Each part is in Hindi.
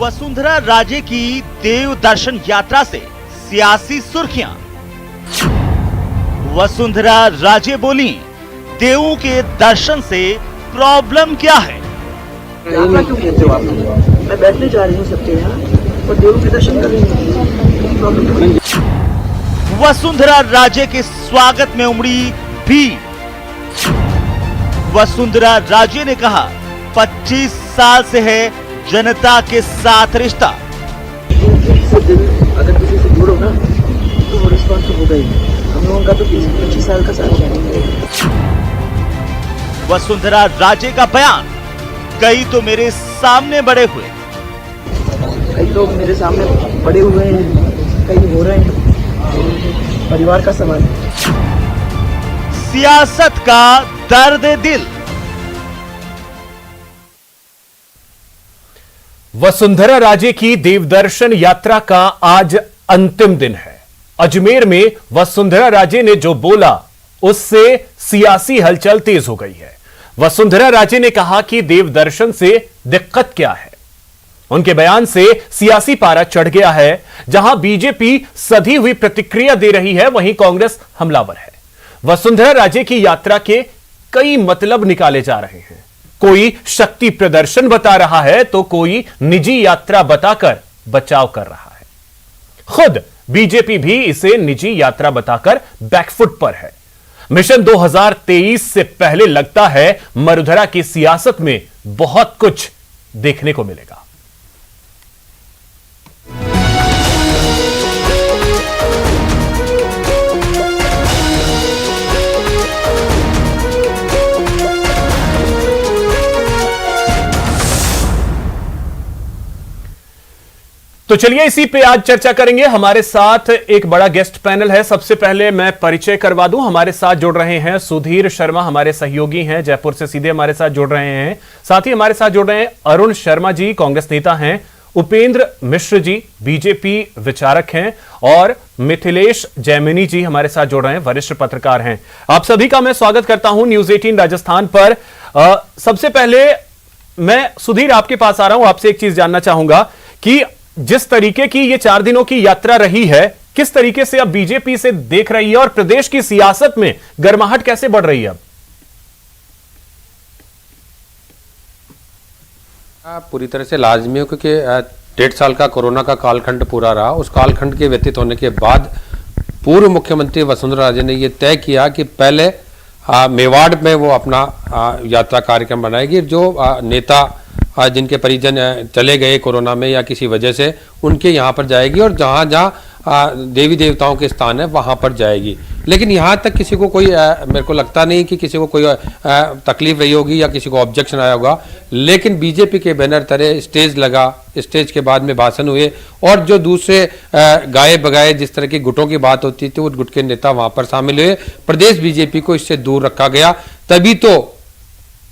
वसुंधरा राजे की देव दर्शन यात्रा से सियासी सुर्खियां। वसुंधरा राजे बोली, देवों के दर्शन से प्रॉब्लम क्या है? यात्रा क्यों कहते हो आप? मैं बैठने जा रही हूँ सबके यहाँ और देवों के दर्शन कर रही हूँ। वसुंधरा राजे के स्वागत में उमड़ी भीड़। वसुंधरा राजे ने कहा, 25 साल से है जनता के साथ रिश्ता। अगर किसी से दूर होगा तो वो रिश्ता तो होगा ही। हम लोगों का तो 25 साल का साथ है। वसुंधरा राजे का बयान, कई तो मेरे सामने बड़े हुए, कई लोग मेरे सामने बड़े हुए हैं, कई हो रहे हैं। परिवार का सवाल है। सियासत का दर्द दिल। वसुंधरा राजे की देवदर्शन यात्रा का आज अंतिम दिन है। अजमेर में वसुंधरा राजे ने जो बोला उससे सियासी हलचल तेज हो गई है। वसुंधरा राजे ने कहा कि देवदर्शन से दिक्कत क्या है। उनके बयान से सियासी पारा चढ़ गया है। जहां बीजेपी सधी हुई प्रतिक्रिया दे रही है, वहीं कांग्रेस हमलावर है। वसुंधरा राजे की यात्रा के कई मतलब निकाले जा रहे हैं। कोई शक्ति प्रदर्शन बता रहा है तो कोई निजी यात्रा बताकर बचाव कर रहा है। खुद बीजेपी भी इसे निजी यात्रा बताकर बैकफुट पर है। मिशन 2023 से पहले लगता है मरुधरा की सियासत में बहुत कुछ देखने को मिलेगा। तो चलिए इसी पे आज चर्चा करेंगे। हमारे साथ एक बड़ा गेस्ट पैनल है। सबसे पहले मैं परिचय करवा दूं, हमारे साथ जुड़ रहे हैं सुधीर शर्मा, हमारे सहयोगी हैं, जयपुर से सीधे हमारे साथ जुड़ रहे हैं। साथ ही हमारे साथ जुड़ रहे हैं अरुण शर्मा जी, कांग्रेस नेता हैं, उपेंद्र मिश्र जी बीजेपी विचारक हैं, और मिथिलेश जैमिनी जी हमारे साथ जुड़ रहे हैं, वरिष्ठ पत्रकार हैं। आप सभी का मैं स्वागत करता हूं न्यूज 18 राजस्थान पर। सबसे पहले मैं सुधीर आपके पास आ रहा हूं। आपसे एक चीज जानना चाहूंगा कि जिस तरीके की ये 4 दिनों की यात्रा रही है, किस तरीके से अब बीजेपी से देख रही है और प्रदेश की सियासत में गर्माहट कैसे बढ़ रही है? अब पूरी तरह से लाजमी है, क्योंकि 1.5 साल का कोरोना का कालखंड पूरा रहा। उस कालखंड के व्यतीत होने के बाद पूर्व मुख्यमंत्री वसुंधरा राजे ने यह तय किया कि पहले मेवाड़ में वो अपना यात्रा कार्यक्रम बनाएगी। जो नेता जिनके परिजन चले गए कोरोना में या किसी वजह से, उनके यहाँ पर जाएगी और जहाँ जहाँ देवी देवताओं के स्थान है वहाँ पर जाएगी। लेकिन यहाँ तक किसी को कोई मेरे को लगता नहीं कि किसी को कोई तकलीफ रही होगी या किसी को ऑब्जेक्शन आया होगा। लेकिन बीजेपी के बैनर तले स्टेज लगा, स्टेज के बाद में भाषण हुए और जो दूसरे गाए बगाए जिस तरह की गुटों की बात होती थी, वो गुट के नेता वहाँ पर शामिल हुए। प्रदेश बीजेपी को इससे दूर रखा गया। तभी तो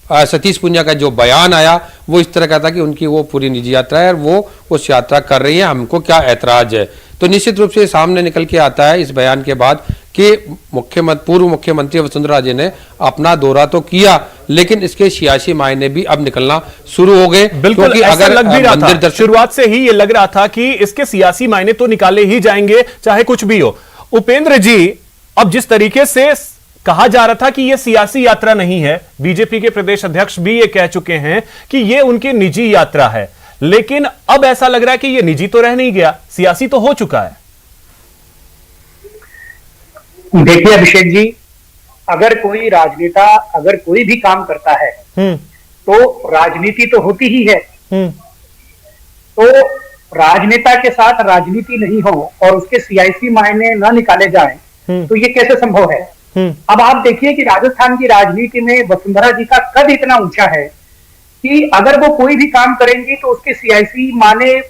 सतीश पूनिया का जो बयान आया वो इस तरह का था कि उनकी वो पूरी निजी यात्रा है और वो उस यात्रा कर रही है, हमको क्या ऐतराज है। तो निश्चित रूप से सामने निकल के आता है इस बयान के बाद कि पूर्व मुख्यमंत्री वसुंधरा राजे ने अपना दौरा तो किया, लेकिन इसके सियासी मायने भी अब निकलना शुरू हो गए। बिल्कुल, अगर लग भी रहा था, शुरुआत से ही ये लग रहा था कि इसके सियासी मायने तो निकाले ही जाएंगे चाहे कुछ भी हो। उपेंद्र जी, अब जिस तरीके से कहा जा रहा था कि यह सियासी यात्रा नहीं है, बीजेपी के प्रदेश अध्यक्ष भी ये कह चुके हैं कि यह उनकी निजी यात्रा है, लेकिन अब ऐसा लग रहा है कि यह निजी तो रह नहीं गया, सियासी तो हो चुका है। देखिए अभिषेक जी, अगर कोई राजनेता अगर कोई भी काम करता है तो राजनीति तो होती ही है। तो राजनेता के साथ राजनीति नहीं हो और उसके सियासी मायने न निकाले जाएं तो ये कैसे संभव है? अब आप देखिए कि राजस्थान की राजनीति में वसुंधरा जी का कद इतना ऊंचा है कि अगर वो कोई भी काम करेंगी तो उसके सियासी माने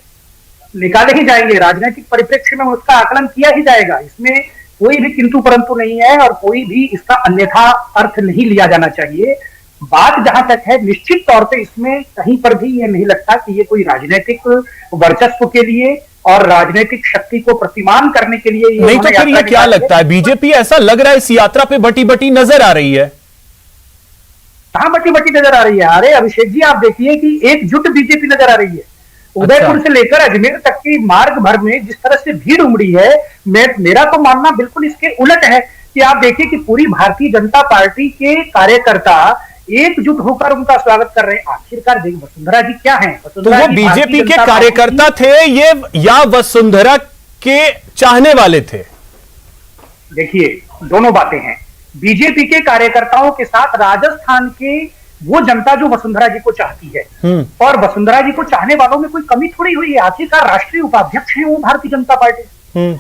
निकाले ही जाएंगे, राजनीतिक परिप्रेक्ष्य में उसका आकलन किया ही जाएगा। इसमें कोई भी किंतु परंतु नहीं है और कोई भी इसका अन्यथा अर्थ नहीं लिया जाना चाहिए। बात जहां तक है, निश्चित तौर पे इसमें कहीं पर भी ये नहीं लगता कि ये कोई राजनीतिक वर्चस्व के लिए और राजनीतिक शक्ति को प्रतिमान करने के लिए नहीं। तो फिर ये क्या लगता है, बीजेपी ऐसा लग रहा है इस यात्रा पे बटी बटी नजर आ रही है? कहां बटी बटी नजर आ रही है? अरे अभिषेक जी, आप देखिए कि एकजुट बीजेपी नजर आ रही है। उदयपुर से लेकर अजमेर तक की मार्ग भर में जिस तरह से भीड़ उमड़ी है, मेरा तो मानना बिल्कुल इसके उलट है कि आप देखिए कि पूरी भारतीय जनता पार्टी के कार्यकर्ता एकजुट होकर उनका स्वागत कर रहे हैं। आखिरकार देखिए वसुंधरा जी क्या हैं? तो वो बीजेपी के कार्यकर्ता थे ये या वसुंधरा के चाहने वाले थे? देखिए दोनों बातें हैं। बीजेपी के कार्यकर्ताओं के साथ राजस्थान के वो जनता जो वसुंधरा जी को चाहती है, और वसुंधरा जी को चाहने वालों में कोई कमी थोड़ी हुई है। आखिरकार राष्ट्रीय उपाध्यक्ष है वो भारतीय जनता पार्टी।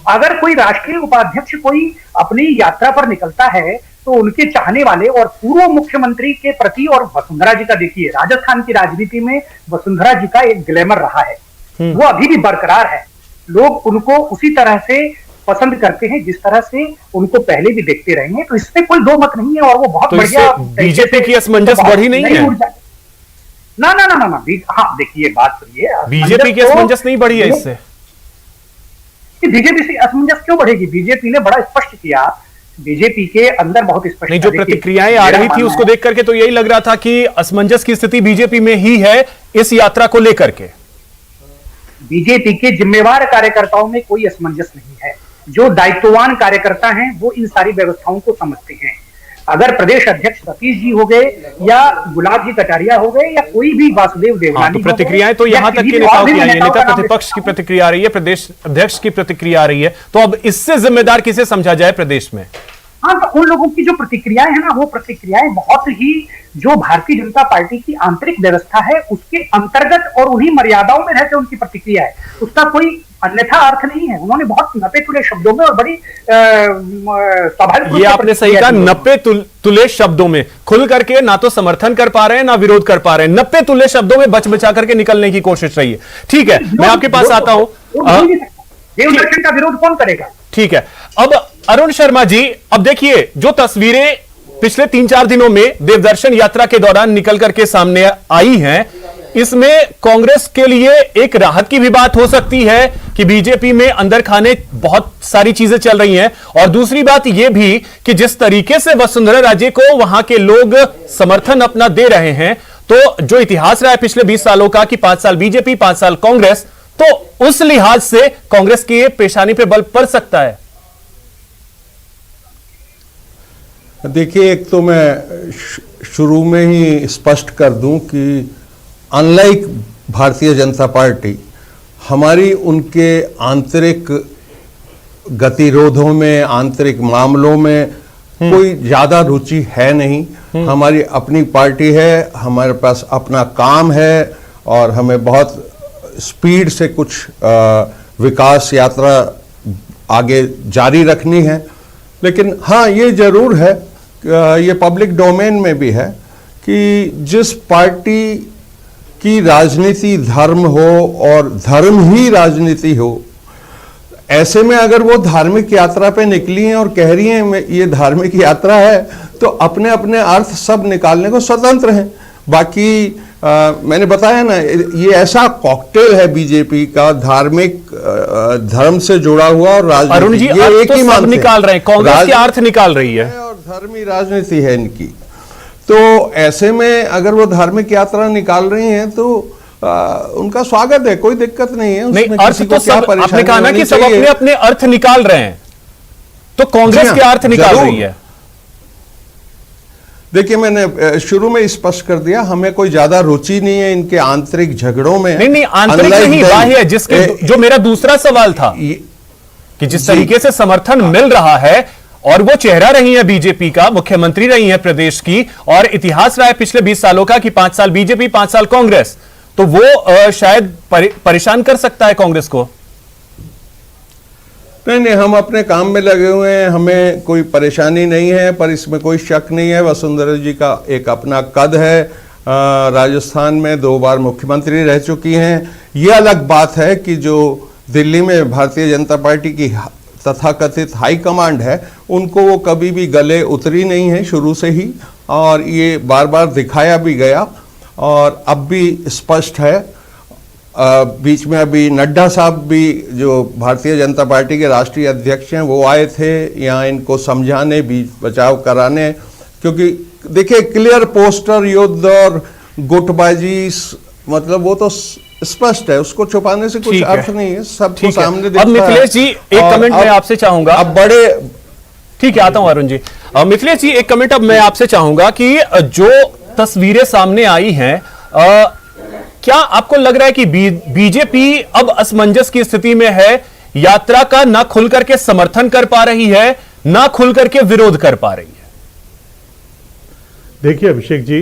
अगर कोई राष्ट्रीय उपाध्यक्ष कोई अपनी यात्रा पर निकलता है तो उनके चाहने वाले और पूर्व मुख्यमंत्री के प्रति, और वसुंधरा जी का देखिए राजस्थान की राजनीति में वसुंधरा जी का एक ग्लैमर रहा है, वो अभी भी बरकरार है। लोग उनको उसी तरह से पसंद करते हैं जिस तरह से उनको पहले भी देखते रहे हैं, तो इसमें कोई दो मत नहीं है। और वो बहुत तो बढ़िया बीजेपी की असमंजस बढ़ी नहीं है? ना ना ना ना, हाँ देखिए बात सुनिए, बीजेपी की असमंजस नहीं बढ़ी है इससे? बीजेपी से असमंजस क्यों बढ़ेगी? बीजेपी ने बड़ा स्पष्ट किया, बीजेपी के अंदर बहुत स्पष्ट नहीं, जो प्रतिक्रियाएं आ रही थी उसको देख करके तो यही लग रहा था कि असमंजस की स्थिति बीजेपी में ही है इस यात्रा को लेकर के। बीजेपी के जिम्मेवार कार्यकर्ताओं में कोई असमंजस नहीं है। जो दायित्ववान कार्यकर्ता हैं वो इन सारी व्यवस्थाओं को समझते हैं। अगर प्रदेश अध्यक्ष सतीश जी हो गए या गुलाब जी कटारिया हो गए या कोई भी वासुदेव देवनानी, तो प्रतिक्रियाएं तो यहां तक के नेताओं की आई है, नेता प्रतिपक्ष की प्रतिक्रिया आ रही है, प्रदेश अध्यक्ष की प्रतिक्रिया आ रही है, तो अब इससे जिम्मेदार किसे समझा जाए प्रदेश में? हाँ, तो उन लोगों की जो प्रतिक्रियाएं हैं ना, वो प्रतिक्रियाएं बहुत ही जो भारतीय जनता पार्टी की आंतरिक व्यवस्था है उसके अंतर्गत और उन्हीं मर्यादाओं में रहकर उनकी प्रतिक्रिया है, उसका कोई अन्यथा अर्थ नहीं है। उन्होंने बहुत नपे तुले शब्दों में और बड़ी स्वाभाविक, ये आपने सही कहा, नपे तुले शब्दों में खुल करके ना तो समर्थन कर पा रहे हैं ना विरोध कर पा रहे हैं, नपे तुले शब्दों में बच बचा करके निकलने की कोशिश रही है। ठीक है, मैं आपके पास आता हूं। देवदर्शन का विरोध कौन करेगा? ठीक है, अब अरुण शर्मा जी, अब देखिए जो तस्वीरें पिछले 3-4 दिनों में देवदर्शन यात्रा के दौरान निकल करके सामने आई हैं, इसमें कांग्रेस के लिए एक राहत की भी बात हो सकती है कि बीजेपी में अंदर खाने बहुत सारी चीजें चल रही हैं, और दूसरी बात यह भी कि जिस तरीके से वसुंधरा राजे को वहां के लोग समर्थन अपना दे रहे हैं, तो जो इतिहास रहा है पिछले 20 सालों का कि 5 साल बीजेपी 5 साल कांग्रेस, तो उस लिहाज से कांग्रेस की पेशानी पे बल पड़ सकता है। देखिए, एक तो मैं शुरू में ही स्पष्ट कर दूं कि अनलाइक भारतीय जनता पार्टी, हमारी उनके आंतरिक गतिरोधों में, आंतरिक मामलों में कोई ज्यादा रुचि है नहीं। हमारी अपनी पार्टी है, हमारे पास अपना काम है और हमें बहुत स्पीड से कुछ विकास यात्रा आगे जारी रखनी है। लेकिन हाँ, ये जरूर है, ये पब्लिक डोमेन में भी है कि जिस पार्टी की राजनीति धर्म हो और धर्म ही राजनीति हो, ऐसे में अगर वो धार्मिक यात्रा पे निकली हैं और कह रही हैं ये धार्मिक यात्रा है, तो अपने अपने अर्थ सब निकालने को स्वतंत्र हैं। बाकी मैंने बताया ना, ये ऐसा कॉकटेल है बीजेपी का, धार्मिक धर्म से जुड़ा हुआ और राजनीति, अरुण जी, ये एक तो ही सब निकाल रहे हैं, कांग्रेस के अर्थ निकाल रही है और धर्मी राजनीति है इनकी। तो ऐसे में अगर वो धार्मिक यात्रा निकाल रही हैं तो उनका स्वागत है, कोई दिक्कत नहीं है। नहीं, अर्थ तो सब, आपने कहा ना कि सब अपने अपने अर्थ निकाल रहे हैं, तो कांग्रेस के अर्थ निकाल रही है। देखिए, मैंने शुरू में स्पष्ट कर दिया, हमें कोई ज्यादा रुचि नहीं है इनके आंतरिक झगड़ों में। नहीं, आंतरिक नहीं, बाह्य, जिसके जो मेरा दूसरा सवाल था कि जिस तरीके से समर्थन मिल रहा है, और वो चेहरा रही है बीजेपी का, मुख्यमंत्री रही है प्रदेश की, और इतिहास रहा है पिछले 20 सालों का कि 5 साल बीजेपी 5 साल कांग्रेस, तो वो शायद परेशान कर सकता है कांग्रेस को। नहीं, हम अपने काम में लगे हुए हैं, हमें कोई परेशानी नहीं है, पर इसमें कोई शक नहीं है वसुंधरा जी का एक अपना कद है। राजस्थान में 2 बार मुख्यमंत्री रह चुकी हैं। ये अलग बात है कि जो दिल्ली में भारतीय जनता पार्टी की तथाकथित हाई कमांड है, उनको वो कभी भी गले उतरी नहीं है शुरू से ही, और ये बार बार दिखाया भी गया और अब भी स्पष्ट है। बीच में अभी नड्डा साहब भी, जो भारतीय जनता पार्टी के राष्ट्रीय अध्यक्ष हैं, वो आए थे यहाँ इनको समझाने, बीच बचाव कराने, क्योंकि देखिए क्लियर पोस्टर युद्ध और गुटबाजी, मतलब वो तो स्पष्ट है, उसको छुपाने से कुछ ठीक है। अर्थ नहीं है, सबको ठीक है। सामने अब दिखता है। मिथिलेश जी एक और कमेंट मैं आपसे चाहूंगा। अब बड़े ठीक है, आता हूं अरुण जी। मिथिलेश जी एक कमेंट अब मैं आपसे चाहूंगा कि जो तस्वीरें सामने आई हैं, क्या आपको लग रहा है कि बीजेपी अब असमंजस की स्थिति में है, यात्रा का ना खुल करके समर्थन कर पा रही है, ना खुल करके विरोध कर पा रही है? देखिए अभिषेक जी,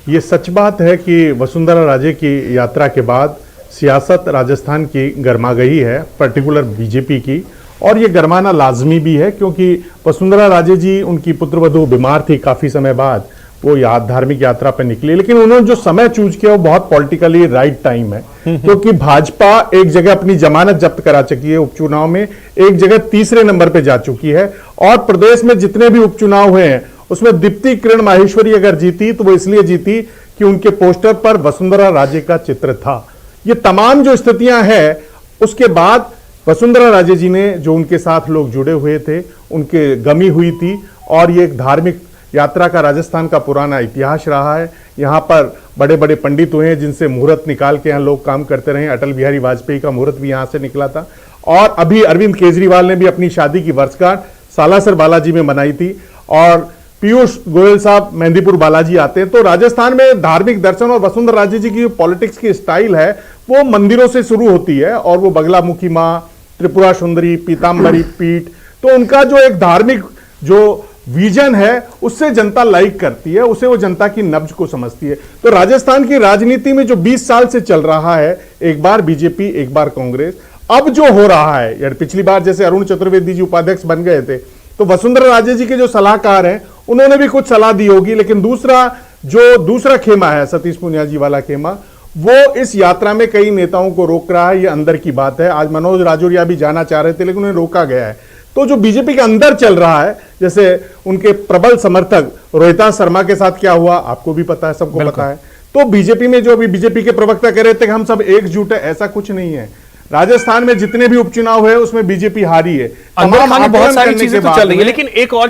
ये सच बात है कि वसुंधरा राजे की यात्रा के बाद सियासत राजस्थान की गर्मा गई है, पर्टिकुलर बीजेपी की, और ये गरमाना लाजमी भी है क्योंकि वसुंधरा राजे जी, उनकी पुत्रवधू बीमार थी, काफी समय बाद वो धार्मिक यात्रा पर निकली, लेकिन उन्होंने जो समय चूज किया वो बहुत पॉलिटिकली राइट टाइम है क्योंकि भाजपा एक जगह अपनी जमानत जब्त करा चुकी है उपचुनाव में, एक जगह तीसरे नंबर पे जा चुकी है, और प्रदेश में जितने भी उपचुनाव हुए हैं उसमें दीप्ति किरण माहेश्वरी अगर जीती तो वो इसलिए जीती कि उनके पोस्टर पर वसुंधरा राजे का चित्र था। ये तमाम जो स्थितियां हैं, उसके बाद वसुंधरा राजे जी ने, जो उनके साथ लोग जुड़े हुए थे, उनके गमी हुई थी, और ये एक धार्मिक यात्रा का राजस्थान का पुराना इतिहास रहा है। यहाँ पर बड़े बड़े पंडित हुए हैं जिनसे मुहूर्त निकाल के यहाँ लोग काम करते रहे। अटल बिहारी वाजपेयी का मुहूर्त भी यहाँ से निकला था, और अभी अरविंद केजरीवाल ने भी अपनी शादी की वर्षगांठ सालासर बालाजी में मनाई थी, और पीयूष गोयल साहब मेहंदीपुर बालाजी आते हैं। तो राजस्थान में धार्मिक दर्शन, और वसुंधरा राजे जी की पॉलिटिक्स की स्टाइल है वो मंदिरों से शुरू होती है, और वो बगलामुखी माँ, त्रिपुरा सुंदरी, पीताम्बरी पीठ, तो उनका जो एक धार्मिक जो विजन है उससे जनता लाइक करती है, उसे वो जनता की नब्ज को समझती है। तो राजस्थान की राजनीति में जो 20 साल से चल रहा है, एक बार बीजेपी एक बार कांग्रेस, अब जो हो रहा है, यार पिछली बार जैसे अरुण चतुर्वेदी जी उपाध्यक्ष बन गए थे तो वसुंधरा राजे जी के जो सलाहकार हैं उन्होंने भी कुछ सलाह दी होगी, लेकिन दूसरा खेमा है, सतीश पूनिया जी वाला खेमा, वो इस यात्रा में कई नेताओं को रोक रहा है। ये अंदर की बात है। आज मनोज राजौरिया भी जाना चाह रहे थे लेकिन उन्हें रोका गया है। तो जो बीजेपी के अंदर चल रहा है, जैसे उनके प्रबल समर्थक रोहितास शर्मा के साथ क्या हुआ आपको भी पता है, सबको पता है। तो बीजेपी में जो अभी बीजेपी के प्रवक्ता कह रहे थे कि हम सब एकजुट है, ऐसा कुछ नहीं है। राजस्थान में जितने भी उपचुनाव हुए उसमें बीजेपी हारी है। बहुत सारी चीजें तो चल रही है, लेकिन एक और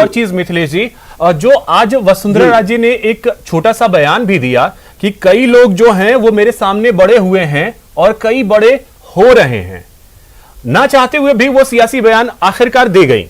चीज मिथिलेश जी, जो आज वसुंधरा राजे ने एक छोटा सा बयान भी दिया कि कई लोग जो हैं वो मेरे सामने बड़े हुए हैं और कई बड़े हो रहे हैं, ना चाहते हुए भी वो सियासी बयान आखिरकार दे गई।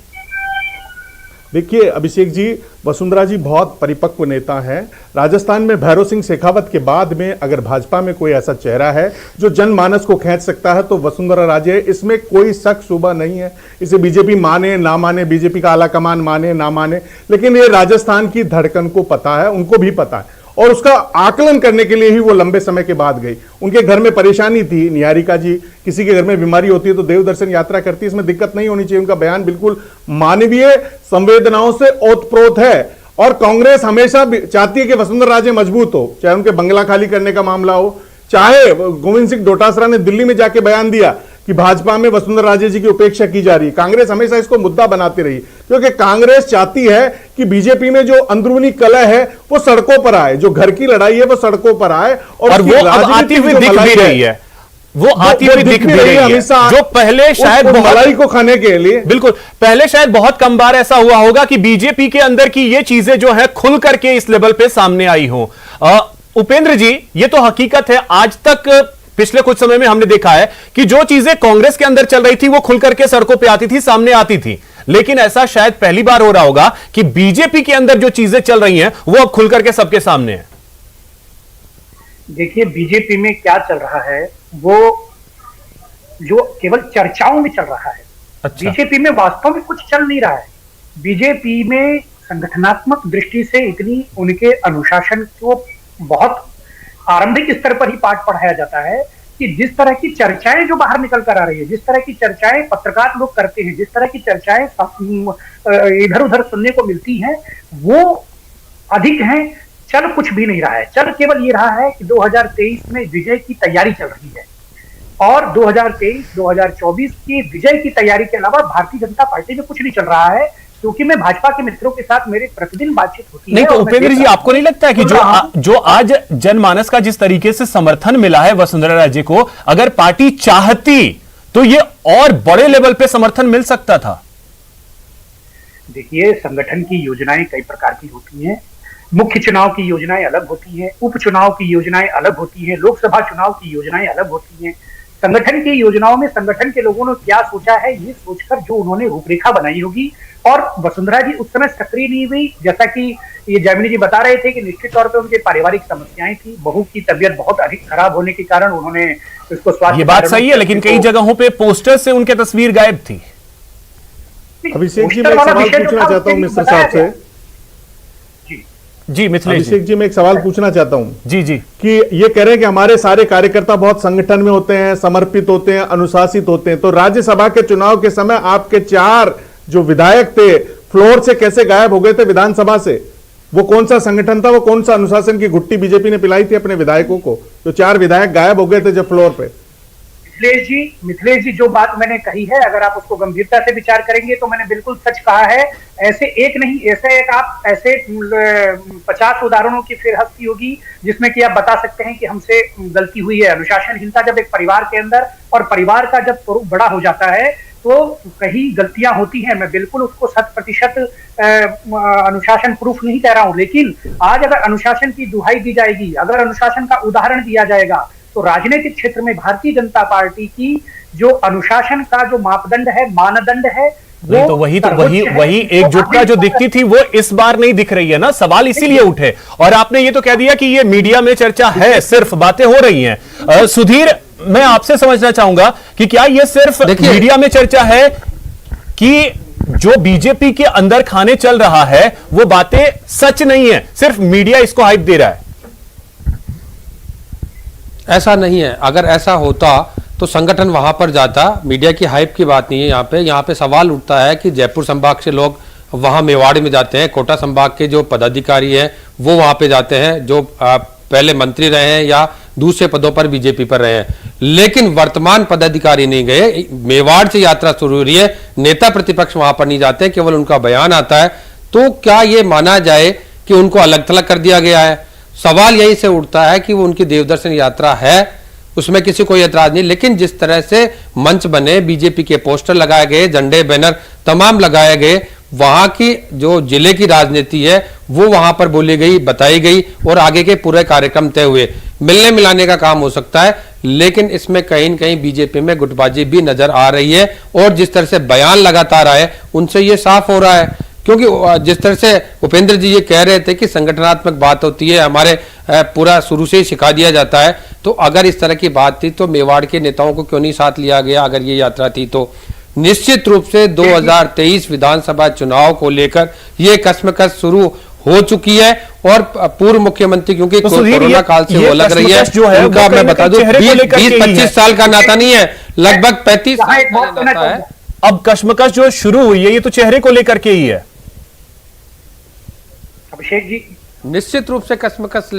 देखिए अभिषेक जी, वसुंधरा जी बहुत परिपक्व नेता हैं। राजस्थान में भैरव सिंह शेखावत के बाद में अगर भाजपा में कोई ऐसा चेहरा है जो जनमानस को खींच सकता है तो वसुंधरा राजे, इसमें कोई शक शुबा नहीं है। इसे बीजेपी माने ना माने, बीजेपी का आला कमान माने ना माने, लेकिन ये राजस्थान की धड़कन को पता है, उनको भी पता है, और उसका आकलन करने के लिए ही वो लंबे समय के बाद गई। उनके घर में परेशानी थी, निहारिका जी, किसी के घर में बीमारी होती है तो देव दर्शन यात्रा करती है, इसमें दिक्कत नहीं होनी चाहिए। उनका बयान बिल्कुल मानवीय संवेदनाओं से ओतप्रोत है, और कांग्रेस हमेशा चाहती है कि वसुंधरा राजे मजबूत हो, चाहे उनके बंगला खाली करने का मामला हो, चाहे गोविंद सिंह डोटासरा ने दिल्ली में जाके बयान दिया कि भाजपा में वसुंधरा राजे जी की उपेक्षा की जा रही है। कांग्रेस हमेशा इसको मुद्दा बनाती रही, क्योंकि कांग्रेस चाहती है कि बीजेपी में जो अंदरूनी कलह है वो सड़कों पर आए, जो घर की लड़ाई है वो सड़कों पर आए, और वो अब आती हुई दिख भी रही है, वो आती हुई दिख भी रही है, जो पहले शायद मलाई को खाने के लिए, बिल्कुल पहले शायद बहुत कम बार ऐसा हुआ होगा कि बीजेपी के अंदर की ये चीजें जो है खुल करके इस लेवल पे सामने आई हो। उपेंद्र जी, ये तो हकीकत है, आज तक पिछले कुछ समय में हमने देखा है कि जो चीजें कांग्रेस के अंदर चल रही थी वो खुल करके सड़कों पे आती थी, सामने आती थी, लेकिन ऐसा शायद पहली बार हो रहा होगा कि बीजेपी के अंदर जो चीजें चल रही हैं वो अब खुल करके सबके सामने है। देखिए बीजेपी में क्या चल रहा है, वो जो केवल चर्चाओं में चल रहा है। अच्छा। बीजेपी में वास्तव में कुछ चल नहीं रहा है। बीजेपी में संगठनात्मक दृष्टि से इतनी उनके अनुशासन को बहुत आरंभिक स्तर पर ही पाठ पढ़ाया जाता है कि जिस तरह की चर्चाएं जो बाहर निकल कर आ रही है, जिस तरह की चर्चाएं पत्रकार लोग करते हैं, जिस तरह की चर्चाएं इधर उधर सुनने को मिलती हैं, वो अधिक हैं। चल कुछ भी नहीं रहा है, चल केवल ये रहा है कि 2023 में विजय की तैयारी चल रही है, और 2023-2024 की विजय की तैयारी के अलावा भारतीय जनता पार्टी में कुछ नहीं चल रहा है। क्योंकि मैं भाजपा के मित्रों के साथ मेरे प्रतिदिन बातचीत होती है। नहीं तो उपेंद्र जी, आपको नहीं लगता है कि जो आज जनमानस का जिस तरीके से समर्थन मिला है वसुंधरा राजे को, अगर पार्टी चाहती तो ये और बड़े लेवल पे समर्थन मिल सकता था? देखिए, संगठन की योजनाएं कई प्रकार की होती हैं। मुख्य चुनाव की योजनाएं अलग होती हैं, उपचुनाव की योजनाएं अलग होती हैं, लोकसभा चुनाव की योजनाएं अलग होती हैं। संगठन की योजनाओं में संगठन के लोगों ने क्या सोचा है, ये सोचकर जो उन्होंने रूपरेखा बनाई होगी। और वसुंधरा जी उस समय सक्रिय नहीं हुई, जैसा कि ये जैमिनी जी बता रहे थे कि निश्चित तौर पे उनके पारिवारिक समस्याएं थी, बहू की तबीयत बहुत अधिक खराब होने के कारण उन्होंने इसको स्वास्थ्य। ये बात सही है, लेकिन कई जगहों पे पोस्टर से उनकी तस्वीर गायब थी। अभिषेक जी, मैं एक सवाल पूछना चाहता हूं मिस्टर साहब से। जी मिथिलेश अभिषेक जी, मैं एक सवाल पूछना चाहता हूं जी जी कि ये कह रहे हैं कि हमारे सारे कार्यकर्ता बहुत संगठन में होते हैं, समर्पित होते हैं, अनुशासित होते हैं, तो राज्यसभा के चुनाव के समय आपके 4 जो विधायक थे फ्लोर से कैसे गायब हो गए थे विधानसभा से? वो कौन सा संगठन था, वो कौन सा अनुशासन की घुट्टी बीजेपी ने पिलाई थी अपने विधायकों को, तो 4 विधायक गायब हो गए थे जब फ्लोर पे? मिथिलेश जी जो बात मैंने कही है, अगर आप उसको गंभीरता से विचार करेंगे तो मैंने बिल्कुल सच कहा है। ऐसे एक नहीं, ऐसे 50 उदाहरणों की फिरहस्ती होगी जिसमें कि आप बता सकते हैं कि हमसे गलती हुई है। अनुशासनहीनता जब एक परिवार के अंदर, और परिवार का जब स्वरूप बड़ा हो जाता है तो कहीं गलतियां होती हैं। मैं बिल्कुल उसको 100% अनुशासन प्रूफ नहीं कह रहा हूं, लेकिन आज अगर अनुशासन की दुहाई दी जाएगी, अगर अनुशासन का उदाहरण दिया जाएगा, तो राजनीतिक क्षेत्र में भारतीय जनता पार्टी की जो अनुशासन का जो मापदंड है, मानदंड है, नहीं तो वही एकजुटता जो दिखती थी वो इस बार नहीं दिख रही है ना। सवाल इसीलिए उठे, और आपने ये तो कह दिया कि ये मीडिया में चर्चा है, सिर्फ बातें हो रही हैं। सुधीर, मैं आपसे समझना चाहूंगा कि क्या ये सिर्फ मीडिया में चर्चा है कि जो बीजेपी के अंदर खाने चल रहा है वो बातें सच नहीं है, सिर्फ मीडिया इसको हाइप दे रहा है? ऐसा नहीं है। अगर ऐसा होता तो संगठन वहां पर जाता। मीडिया की हाइप की बात नहीं है यहाँ पे सवाल उठता है कि जयपुर संभाग से लोग वहां मेवाड़ में जाते हैं, कोटा संभाग के जो पदाधिकारी हैं वो वहां पे जाते हैं, जो पहले मंत्री रहे हैं या दूसरे पदों पर बीजेपी पर रहे हैं, लेकिन वर्तमान पदाधिकारी नहीं गए। मेवाड़ से यात्रा शुरू हो रही है, नेता प्रतिपक्ष वहां पर नहीं जाते, केवल उनका बयान आता है। तो क्या ये माना जाए कि उनको अलग थलग कर दिया गया है? सवाल यही से उठता है कि वो उनकी देवदर्शन यात्रा है, उसमें किसी कोई ऐतराज नहीं, लेकिन जिस तरह से मंच बने, बीजेपी के पोस्टर लगाए गए, झंडे बैनर तमाम लगाए गए, वहां की जो जिले की राजनीति है वो वहां पर बोली गई, बताई गई, और आगे के पूरे कार्यक्रम तय हुए। मिलने मिलाने का काम हो सकता है, लेकिन इसमें कहीं न कहीं बीजेपी में गुटबाजी भी नजर आ रही है। और जिस तरह से बयान लगातार आए उनसे ये साफ हो रहा है, क्योंकि जिस तरह से उपेंद्र जी ये कह रहे थे कि संगठनात्मक बात होती है, हमारे पूरा शुरू से ही सिखा दिया जाता है, तो अगर इस तरह की बात थी तो मेवाड़ के नेताओं को क्यों नहीं साथ लिया गया? अगर ये यात्रा थी तो निश्चित रूप से 2023 विधानसभा चुनाव को लेकर ये कसमकस शुरू हो चुकी है। और पूर्व मुख्यमंत्री, क्योंकि तो कोरोना काल से वो लग रही है, उनका मैं बता दूं 20-25 साल का नाता नहीं है, लगभग 35 साल का नाता है। अब कश्मकश जो शुरू हुई है ये तो चेहरे को लेकर के ही है। अभिषेक जी, निश्चित रूप से कसमकस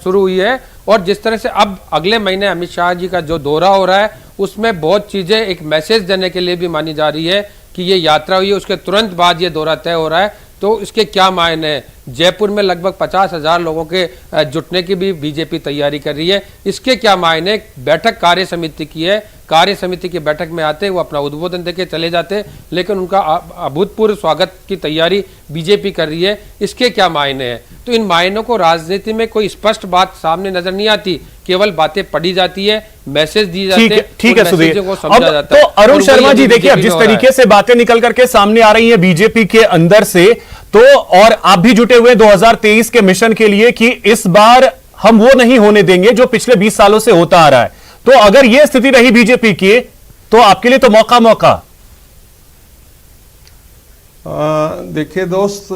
शुरू हुई है। और जिस तरह से अब अगले महीने अमित शाह जी का जो दौरा हो रहा है, उसमें बहुत चीजें एक मैसेज देने के लिए भी मानी जा रही है कि ये यात्रा हुई है, उसके तुरंत बाद ये दौरा तय हो रहा है, तो इसके क्या मायने हैं? जयपुर में लगभग 50,000 लोगों के जुटने की भी बीजेपी तैयारी कर रही है, इसके क्या मायने? बैठक कार्य समिति की है, कार्य समिति की बैठक में आते वो अपना उद्बोधन देके चले जाते, लेकिन उनका अभूतपूर्व स्वागत की तैयारी बीजेपी कर रही है, इसके क्या मायने हैं? तो इन मायनों को राजनीति में कोई स्पष्ट बात सामने नजर नहीं आती, केवल बातें पढ़ी जाती है, मैसेज दी जाते हैं, ठीक है सुधीर। अब तो अरुण शर्मा जी देखिए, अब जिस तरीके से बातें निकल करके सामने आ रही हैं बीजेपी के अंदर से, तो और आप भी जुटे हुए 2023 के मिशन के लिए कि इस बार हम वो नहीं होने देंगे जो पिछले 20 सालों से होता आ रहा है, तो अगर यह स्थिति रही बीजेपी की तो आपके लिए तो मौका। देखिए दोस्त,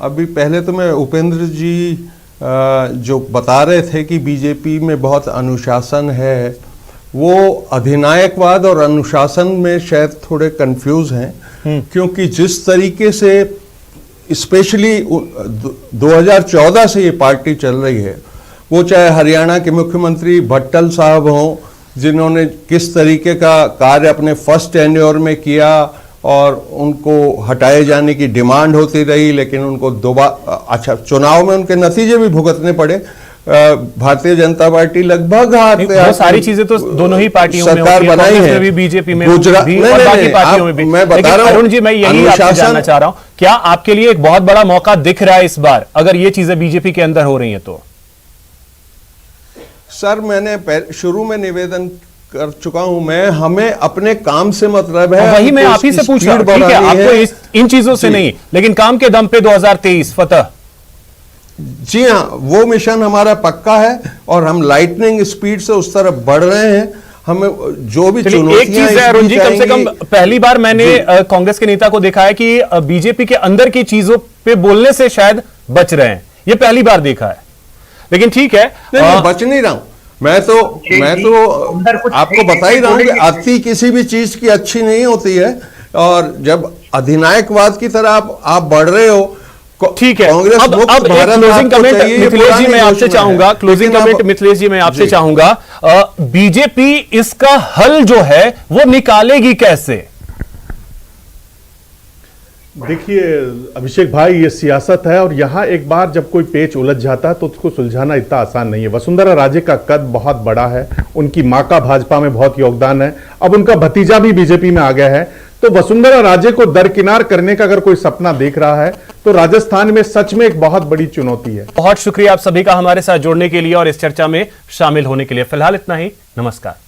अभी पहले तो मैं उपेंद्र जी जो बता रहे थे कि बीजेपी में बहुत अनुशासन है, वो अधिनायकवाद और अनुशासन में शायद थोड़े कंफ्यूज हैं, क्योंकि जिस तरीके से स्पेशली 2014 से ये पार्टी चल रही है, वो चाहे हरियाणा के मुख्यमंत्री भट्टल साहब हों, जिन्होंने किस तरीके का कार्य अपने फर्स्ट टेन्योर में किया और उनको हटाए जाने की डिमांड होती रही, लेकिन उनको दोबारा चुनाव में उनके नतीजे भी भुगतने पड़े, भारतीय जनता पार्टी लगभग हाथ बहुत सारी चीजें तो दोनों ही पार्टियों में सरकार होती है, बनाई कांग्रेस है, में भी, बीजेपी में गुजरात भी नहीं, और बाकी नहीं, पार्टियों में भी। मैं बता लेकिन रहा हूं, अरुण जी, मैं यही आपसे अनुशासन- जानना चाह रहा हूं, क्या आपके लिए एक बहुत बड़ा मौका दिख रहा है इस बार, अगर ये चीजें बीजेपी के अंदर हो रही हैं तो? सर, मैंने शुरू में निवेदन कर चुका हूं, हमें अपने काम से मतलब है। वही मैं आप ही से पूछ रहा हूं, ठीक है, आपको इन चीजों से नहीं, लेकिन काम के दम पे 2023 फतह। जी हाँ, वो मिशन हमारा पक्का है और हम लाइटनिंग स्पीड से उस तरफ बढ़ रहे हैं। हमें जो भी एक चुनौतियां चीज है अरुण जी, कम से कम पहली बार मैंने कांग्रेस के नेता को देखा है कि बीजेपी के अंदर की चीजों पे बोलने से शायद बच रहे हैं, ये पहली बार देखा है। लेकिन ठीक है, नहीं, बच नहीं रहा हूं मैं तो आपको बता ही रहा हूं कि अति किसी भी चीज की अच्छी नहीं होती है, और जब अधिनायकवाद की तरह आप बढ़ रहे हो, ठीक है। कांग्रेस अब क्लोजिंग कमेंट मिथिलेश जी मैं आपसे चाहूंगा, क्लोजिंग कमेंट मिथिलेश जी मैं आपसे चाहूंगा, बीजेपी इसका हल जो है वो निकालेगी कैसे? देखिए अभिषेक भाई, ये सियासत है और यहां एक बार जब कोई पेच उलझ जाता है तो उसको सुलझाना इतना आसान नहीं है। वसुंधरा राजे का कद बहुत बड़ा है, उनकी मां का भाजपा में बहुत योगदान है, अब उनका भतीजा भी बीजेपी में आ गया है, तो वसुंधरा राजे को दरकिनार करने का अगर कोई सपना देख रहा है तो राजस्थान में सच में एक बहुत बड़ी चुनौती है। बहुत शुक्रिया आप सभी का हमारे साथ जुड़ने के लिए और इस चर्चा में शामिल होने के लिए। फिलहाल इतना ही, नमस्कार।